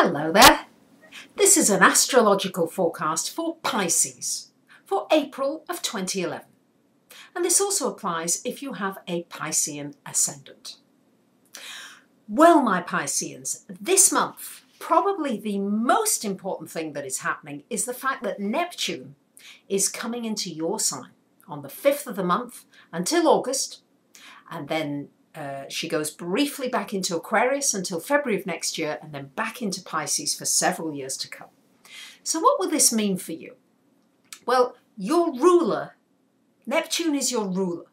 Hello there. This is an astrological forecast for Pisces for April of 2011. And this also applies if you have a Piscean ascendant. Well, my Pisceans, this month, probably the most important thing that is happening is the fact that Neptune is coming into your sign on the 5th of the month until August, and then she goes briefly back into Aquarius until February of next year, and then back into Pisces for several years to come. So what will this mean for you? Well, your ruler, Neptune is your ruler.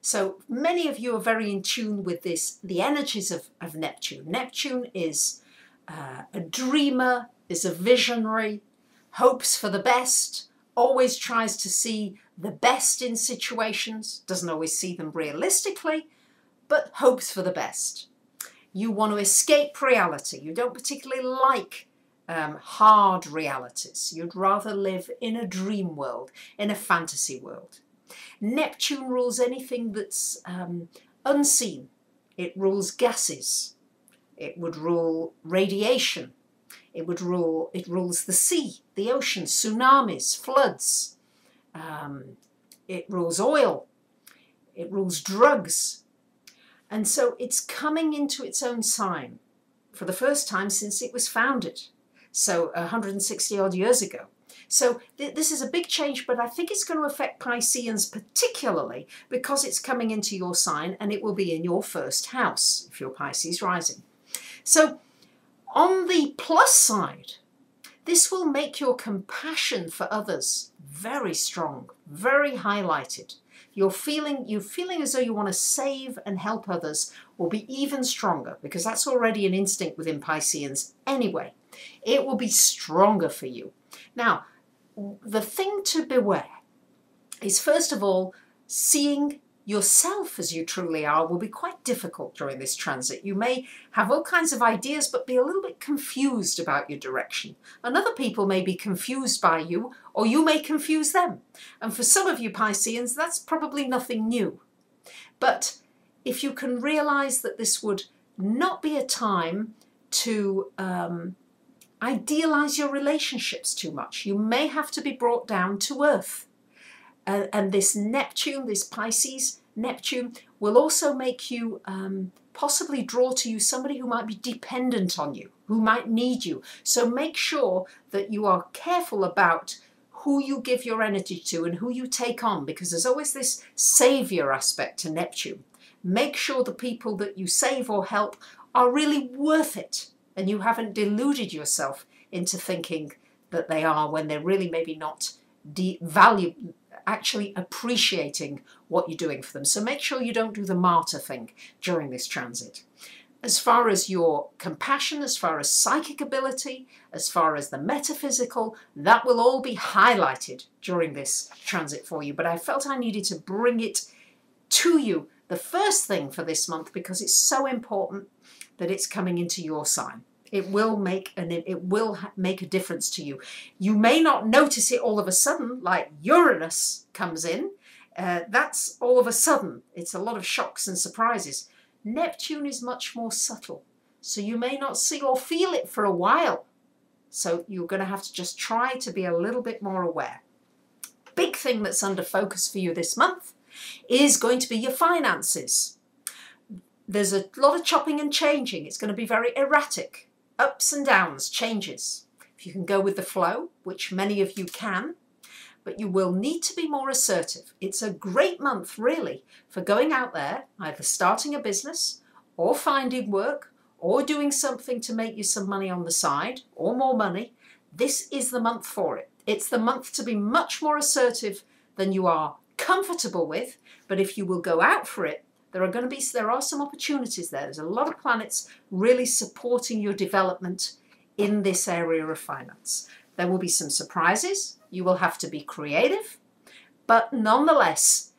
So many of you are very in tune with this, the energies of Neptune. Neptune is a dreamer, is a visionary, hopes for the best, always tries to see the best in situations, doesn't always see them realistically, but hopes for the best. You want to escape reality. You don't particularly like hard realities. You'd rather live in a dream world, in a fantasy world. Neptune rules anything that's unseen. It rules gases. It would rule radiation. It rules the sea, the ocean, tsunamis, floods. It rules oil. It rules drugs. And so it's coming into its own sign for the first time since it was founded, so 160 odd years ago. So this is a big change, but I think it's going to affect Pisceans particularly because it's coming into your sign, and it will be in your first house if you're Pisces rising. So on the plus side, this will make your compassion for others very strong, very highlighted. Your feeling as though you want to save and help others will be even stronger, because that's already an instinct within Pisceans anyway. It will be stronger for you. Now, the thing to beware is, first of all, seeing yourself as you truly are will be quite difficult during this transit. You may have all kinds of ideas but be a little bit confused about your direction. And other people may be confused by you, or you may confuse them. And for some of you Pisceans, that's probably nothing new. But if you can realize that this would not be a time to idealize your relationships too much. You may have to be brought down to earth. And this Neptune, this Pisces Neptune, will also make you possibly draw to you somebody who might be dependent on you, who might need you. So make sure that you are careful about who you give your energy to and who you take on, because there's always this savior aspect to Neptune. Make sure the people that you save or help are really worth it, and you haven't deluded yourself into thinking that they are when they're really maybe not actually appreciating what you're doing for them. So make sure you don't do the martyr thing during this transit. As far as your compassion, as far as psychic ability, as far as the metaphysical, that will all be highlighted during this transit for you. But I felt I needed to bring it to you, the first thing for this month, because it's so important that it's coming into your sign. It will make a difference to you. You may not notice it all of a sudden, like Uranus comes in. That's all of a sudden. It's a lot of shocks and surprises. Neptune is much more subtle, so you may not see or feel it for a while. So you're going to have to just try to be a little bit more aware. Big thing that's under focus for you this month is going to be your finances. There's a lot of chopping and changing. It's going to be very erratic. Ups and downs, changes. If you can go with the flow, which many of you can, but you will need to be more assertive. It's a great month, really, for going out there, either starting a business or finding work or doing something to make you some money on the side or more money. This is the month for it. It's the month to be much more assertive than you are comfortable with, but if you will go out for it, there are some opportunities there. There's a lot of planets really supporting your development in this area of finance. There will be some surprises. You will have to be creative, but nonetheless,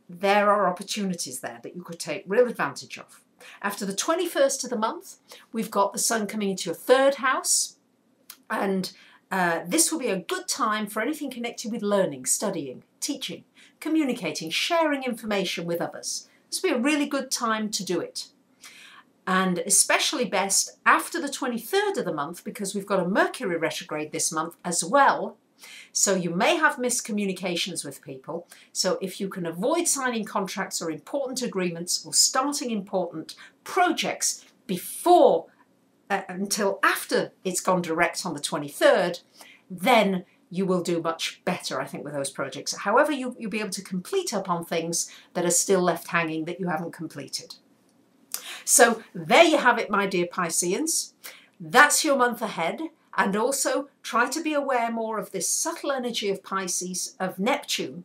there are opportunities there that you could take real advantage of. After the 21st of the month, we've got the sun coming into your third house, and this will be a good time for anything connected with learning, studying, teaching, communicating, sharing information with others. This will be a really good time to do it. and especially best after the 23rd of the month, because we've got a Mercury retrograde this month as well. So you may have miscommunications with people. So if you can avoid signing contracts or important agreements or starting important projects before until after it's gone direct on the 23rd, then you will do much better, I think, with those projects. However, you'll be able to complete up on things that are still left hanging that you haven't completed. So there you have it, my dear Pisceans. That's your month ahead. And also try to be aware more of this subtle energy of Pisces, of Neptune,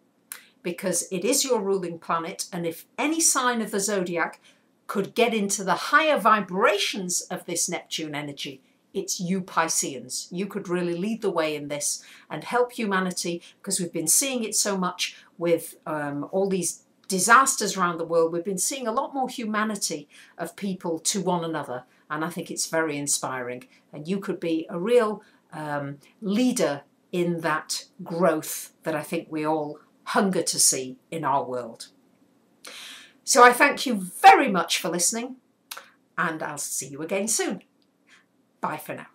because it is your ruling planet. And if any sign of the zodiac could get into the higher vibrations of this Neptune energy, it's you Pisceans. You could really lead the way in this and help humanity, because we've been seeing it so much with all these disasters around the world. We've been seeing a lot more humanity of people to one another, and I think it's very inspiring. And you could be a real leader in that growth that I think we all hunger to see in our world. So I thank you very much for listening, and I'll see you again soon. Bye for now.